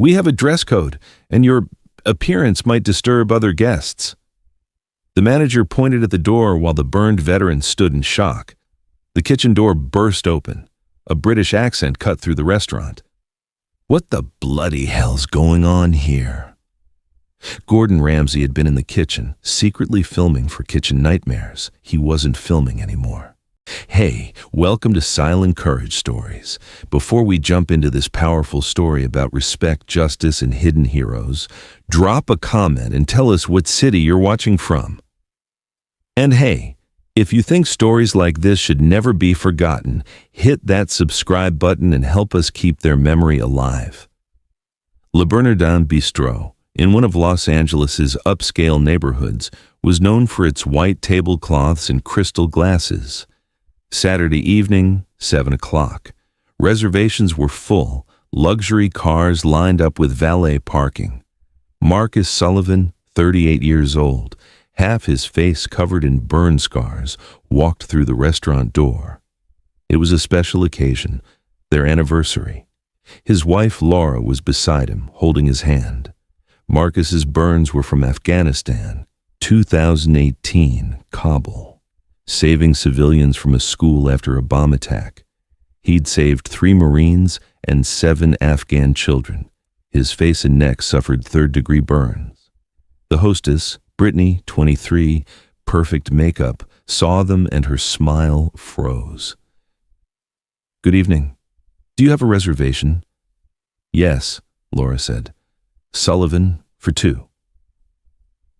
We have a dress code, and your appearance might disturb other guests." The manager pointed at the door while the burned veteran stood in shock. The kitchen door burst open. A British accent cut through the restaurant. "What the bloody hell's going on here?" Gordon Ramsay had been in the kitchen, secretly filming for Kitchen Nightmares. He wasn't filming anymore. Hey, welcome to Silent Courage Stories. Before we jump into this powerful story about respect, justice, and hidden heroes, drop a comment and tell us what city you're watching from. And hey, if you think stories like this should never be forgotten, hit that subscribe button and help us keep their memory alive. Le Bernardin Bistro, in one of Los Angeles' upscale neighborhoods, was known for its white tablecloths and crystal glasses. Saturday evening, 7 o'clock. Reservations were full, luxury cars lined up with valet parking. Marcus Sullivan, 38 years old, half his face covered in burn scars, walked through the restaurant door. It was a special occasion, their anniversary. His wife Laura was beside him, holding his hand. Marcus's burns were from Afghanistan, 2018, Kabul, saving civilians from a school after a bomb attack. He'd saved 3 Marines and 7 Afghan children. His face and neck suffered third-degree burns. The hostess, Brittany, 23, perfect makeup, saw them and her smile froze. "Good evening. Do you have a reservation?" "Yes," Laura said. "Sullivan for 2.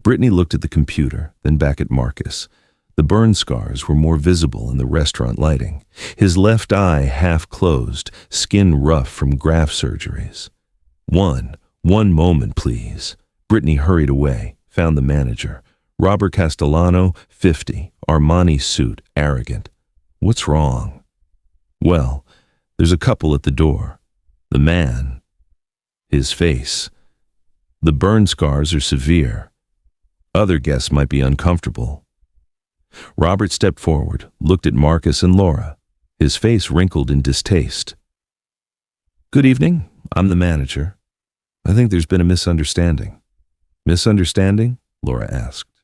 Brittany looked at the computer, then back at Marcus. The burn scars were more visible in the restaurant lighting. His left eye half closed, skin rough from graft surgeries. One moment, please." Brittany hurried away, found the manager. Robert Castellano, 50, Armani suit, arrogant. "What's wrong?" "Well, there's a couple at the door. The man, his face. The burn scars are severe. Other guests might be uncomfortable." Robert stepped forward, looked at Marcus and Laura. His face wrinkled in distaste. "Good evening. I'm the manager. I think there's been a misunderstanding." "Misunderstanding?" Laura asked.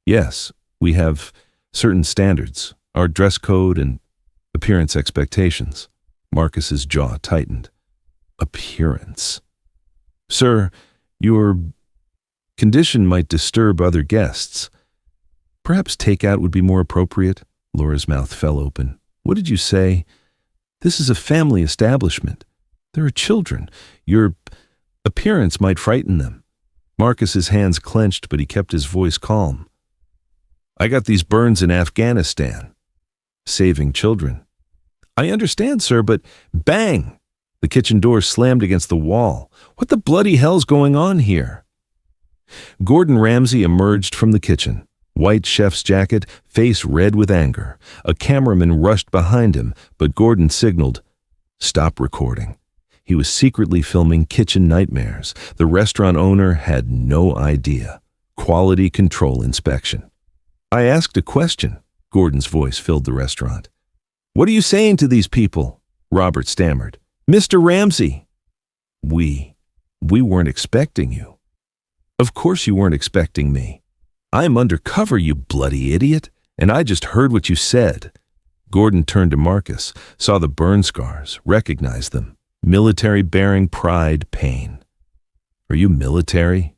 "Yes, we have certain standards, our dress code and appearance expectations." Marcus's jaw tightened. "Appearance? Sir, your condition might disturb other guests. Perhaps takeout would be more appropriate." Laura's mouth fell open. "What did you say?" "This is a family establishment. There are children. Your appearance might frighten them." Marcus's hands clenched, but he kept his voice calm. "I got these burns in Afghanistan. Saving children." "I understand, sir, but bang!" The kitchen door slammed against the wall. "What the bloody hell's going on here?" Gordon Ramsay emerged from the kitchen. White chef's jacket, face red with anger. A cameraman rushed behind him, but Gordon signaled, "Stop recording." He was secretly filming Kitchen Nightmares. The restaurant owner had no idea. Quality control inspection. "I asked a question." Gordon's voice filled the restaurant. "What are you saying to these people?" Robert stammered. "Mr. Ramsay." We weren't expecting you." "Of course you weren't expecting me. I'm undercover, you bloody idiot, and I just heard what you said." Gordon turned to Marcus, saw the burn scars, recognized them. Military bearing, pride, pain. "Are you military?"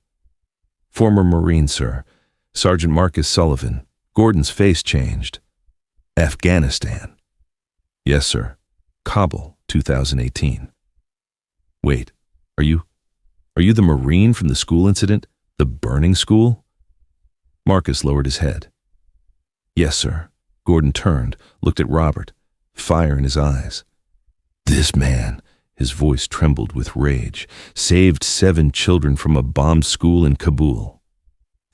"Former Marine, sir. Sergeant Marcus Sullivan." Gordon's face changed. "Afghanistan?" "Yes, sir. Kabul, 2018. "Wait, are you the Marine from the school incident? The burning school?" Marcus lowered his head. "Yes, sir." Gordon turned, looked at Robert, fire in his eyes. "This man," his voice trembled with rage, "saved 7 children from a bombed school in Kabul.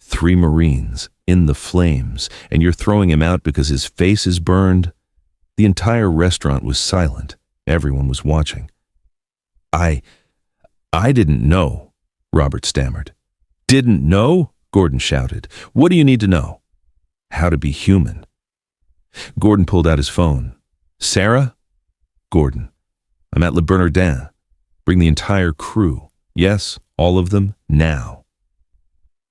3 Marines, in the flames, and you're throwing him out because his face is burned?" The entire restaurant was silent. Everyone was watching. I didn't know," Robert stammered. "Didn't know?" Gordon shouted. "What do you need to know?" "How to be human." Gordon pulled out his phone. "Sarah?" "Gordon, I'm at Le Bernardin. Bring the entire crew. Yes, all of them, now.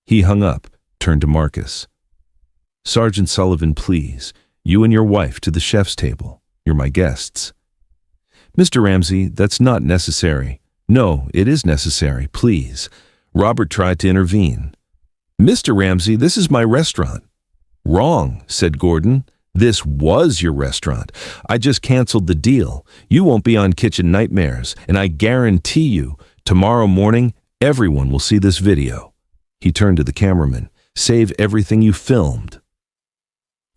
He hung up, turned to Marcus. Sergeant Sullivan, please, you and your wife to the chef's table. You're my guests. Mr. Ramsay, that's not necessary. No, it is necessary, please. Robert tried to intervene. Mr. Ramsay, this is my restaurant. Wrong, said Gordon. This was your restaurant. I just canceled the deal. You won't be on Kitchen Nightmares, and I guarantee you, tomorrow morning, everyone will see this video. He turned to the cameraman. Save everything you filmed.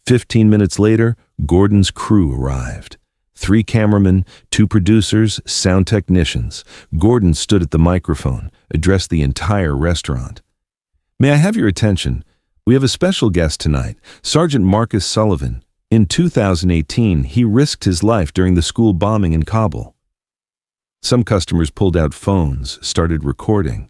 15 minutes later, Gordon's crew arrived. 3 cameramen, 2 producers, sound technicians. Gordon stood at the microphone, addressed the entire restaurant. May I have your attention? We have a special guest tonight, Sergeant Marcus Sullivan. In 2018, he risked his life during the school bombing in Kabul. Some customers pulled out phones, started recording.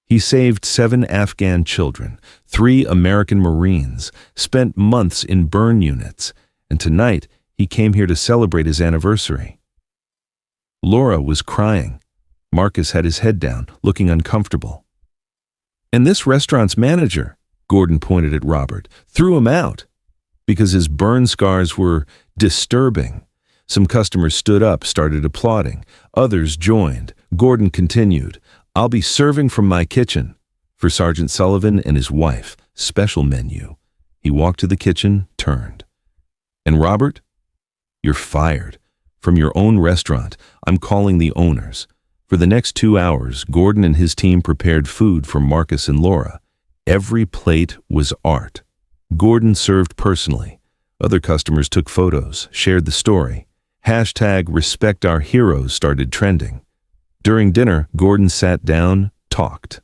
He saved 7 Afghan children, 3 American Marines, spent months in burn units, and tonight he came here to celebrate his anniversary. Laura was crying. Marcus had his head down, looking uncomfortable. And this restaurant's manager, Gordon pointed at Robert, threw him out because his burn scars were disturbing. Some customers stood up, started applauding. Others joined. Gordon continued, I'll be serving from my kitchen. For Sergeant Sullivan and his wife, special menu. He walked to the kitchen, turned. And Robert, you're fired. From your own restaurant, I'm calling the owners. For the next 2 hours, Gordon and his team prepared food for Marcus and Laura. Every plate was art. Gordon served personally. Other customers took photos, shared the story. #RespectOurHeroes started trending. During dinner, Gordon sat down, talked.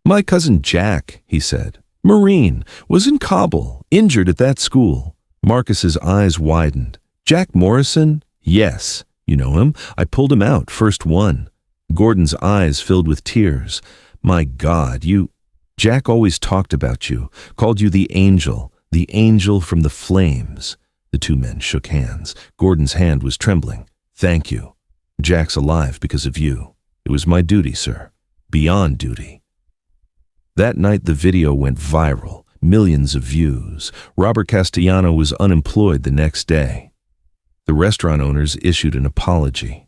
My cousin Jack, he said, Marine, was in Kabul, injured at that school. Marcus's eyes widened. Jack Morrison? Yes. You know him? I pulled him out, first one. Gordon's eyes filled with tears. My God, Jack always talked about you, called you the angel from the flames. The 2 men shook hands. Gordon's hand was trembling. Thank you. Jack's alive because of you. It was my duty, sir. Beyond duty. That night the video went viral, millions of views. Robert Castellano was unemployed the next day. The restaurant owners issued an apology.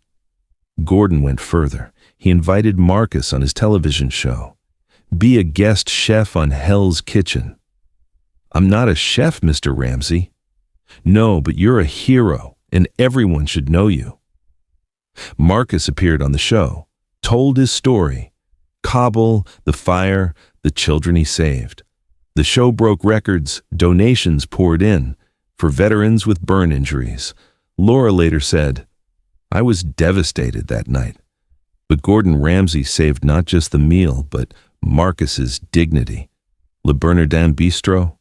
Gordon went further. He invited Marcus on his television show. Be a guest chef on Hell's Kitchen. I'm not a chef, Mr. Ramsay. No, but you're a hero, and everyone should know you. Marcus appeared on the show, told his story. Kabul, the fire, the children he saved. The show broke records, donations poured in, for veterans with burn injuries. Laura later said, I was devastated that night. But Gordon Ramsay saved not just the meal, but Marcus's dignity. Le Bernardin Bistro?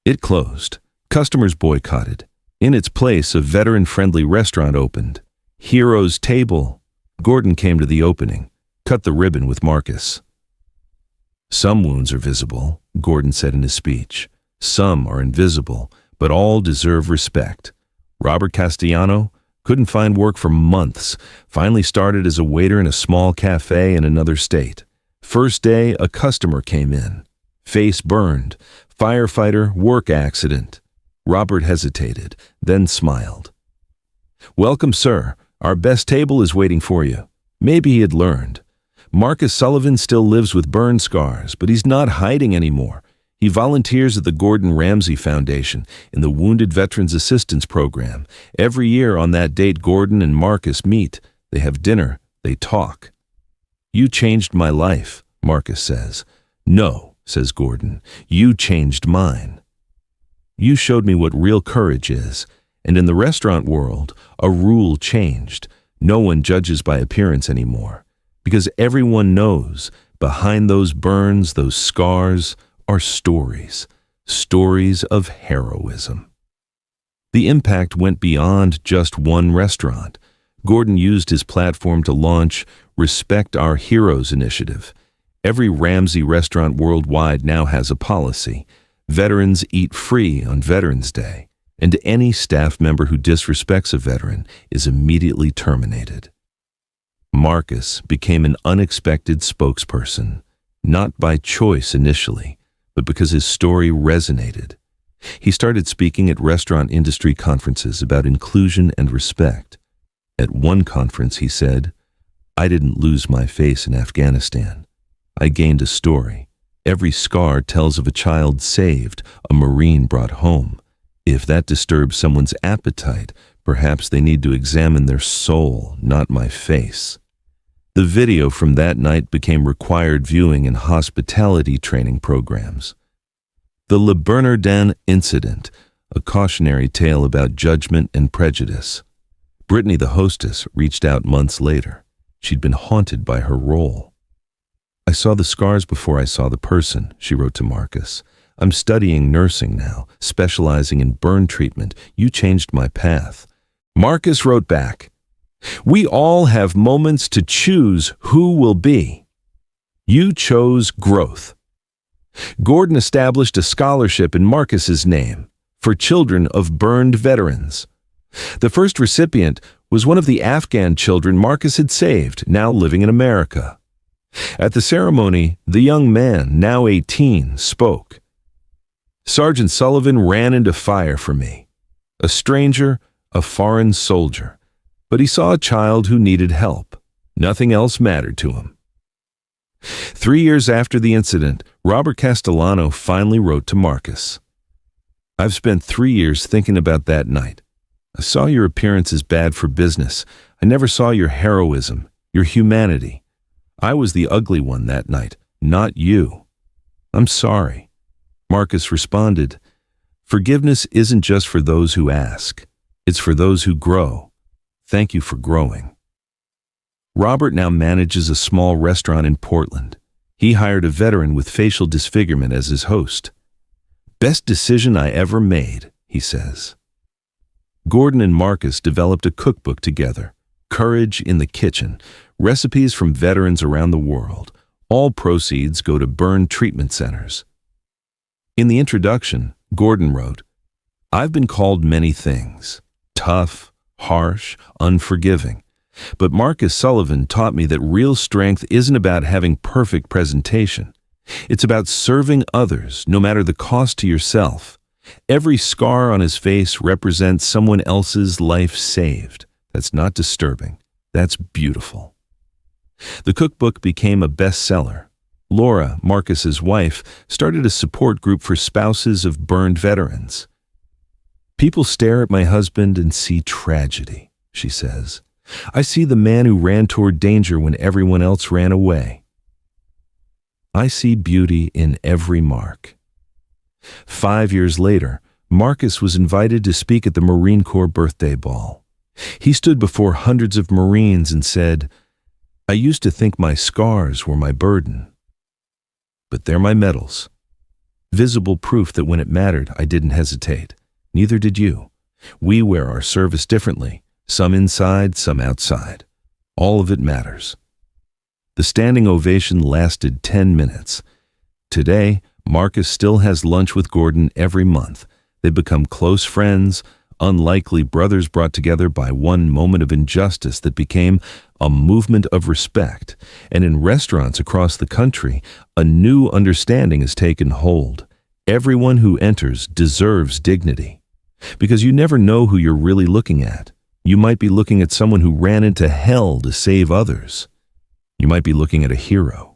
It closed. Customers boycotted. In its place, a veteran-friendly restaurant opened. Hero's Table. Gordon came to the opening, cut the ribbon with Marcus. Some wounds are visible, Gordon said in his speech. Some are invisible, but all deserve respect. Robert Castellano couldn't find work for months, finally started as a waiter in a small cafe in another state. First day, a customer came in. Face burned. Firefighter, work accident. Robert hesitated, then smiled. Welcome, sir. Our best table is waiting for you. Maybe he had learned. Marcus Sullivan still lives with burn scars, but he's not hiding anymore. He volunteers at the Gordon Ramsay Foundation in the Wounded Veterans Assistance Program. Every year on that date, Gordon and Marcus meet. They have dinner. They talk. You changed my life, Marcus says. No, says Gordon. You changed mine. You showed me what real courage is. And in the restaurant world, a rule changed. No one judges by appearance anymore. Because everyone knows behind those burns, those scars, are stories. Stories of heroism. The impact went beyond just one restaurant. Gordon used his platform to launch Respect Our Heroes initiative. Every Ramsay restaurant worldwide now has a policy. Veterans eat free on Veterans Day, and any staff member who disrespects a veteran is immediately terminated. Marcus became an unexpected spokesperson, not by choice initially, but because his story resonated. He started speaking at restaurant industry conferences about inclusion and respect. At one conference, he said, "I didn't lose my face in Afghanistan. I gained a story. Every scar tells of a child saved, a Marine brought home. If that disturbs someone's appetite, perhaps they need to examine their soul, not my face." The video from that night became required viewing in hospitality training programs. The Le Bernardin incident, a cautionary tale about judgment and prejudice. Brittany, the hostess, reached out months later. She'd been haunted by her role. "I saw the scars before I saw the person," she wrote to Marcus. "I'm studying nursing now, specializing in burn treatment. You changed my path." Marcus wrote back, "We all have moments to choose who will be. You chose growth." Gordon established a scholarship in Marcus's name for children of burned veterans. The first recipient was one of the Afghan children Marcus had saved, now living in America. At the ceremony, the young man, now 18, spoke. "Sergeant Sullivan ran into fire for me. A stranger, a foreign soldier. But he saw a child who needed help. Nothing else mattered to him." 3 years after the incident, Robert Castellano finally wrote to Marcus. "I've spent 3 years thinking about that night. I saw your appearance as bad for business. I never saw your heroism, your humanity. I was the ugly one that night, not you. I'm sorry." Marcus responded, "Forgiveness isn't just for those who ask. It's for those who grow. Thank you for growing." Robert now manages a small restaurant in Portland. He hired a veteran with facial disfigurement as his host. "Best decision I ever made," he says. Gordon and Marcus developed a cookbook together, Courage in the Kitchen, recipes from veterans around the world. All proceeds go to burn treatment centers. In the introduction, Gordon wrote, "I've been called many things, tough, harsh, unforgiving. But Marcus Sullivan taught me that real strength isn't about having perfect presentation. It's about serving others, no matter the cost to yourself. Every scar on his face represents someone else's life saved. That's not disturbing. That's beautiful." The cookbook became a bestseller. Laura, Marcus's wife, started a support group for spouses of burned veterans. "People stare at my husband and see tragedy," she says. "I see the man who ran toward danger when everyone else ran away. I see beauty in every mark." 5 years later, Marcus was invited to speak at the Marine Corps birthday ball. He stood before hundreds of Marines and said, "I used to think my scars were my burden. But they're my medals. Visible proof that when it mattered, I didn't hesitate. Neither did you. We wear our service differently, some inside, some outside. All of it matters." The standing ovation lasted 10 minutes. Today, Marcus still has lunch with Gordon every month. They become close friends, unlikely brothers brought together by one moment of injustice that became a movement of respect. And in restaurants across the country, a new understanding has taken hold. Everyone who enters deserves dignity. Because you never know who you're really looking at. You might be looking at someone who ran into hell to save others. You might be looking at a hero.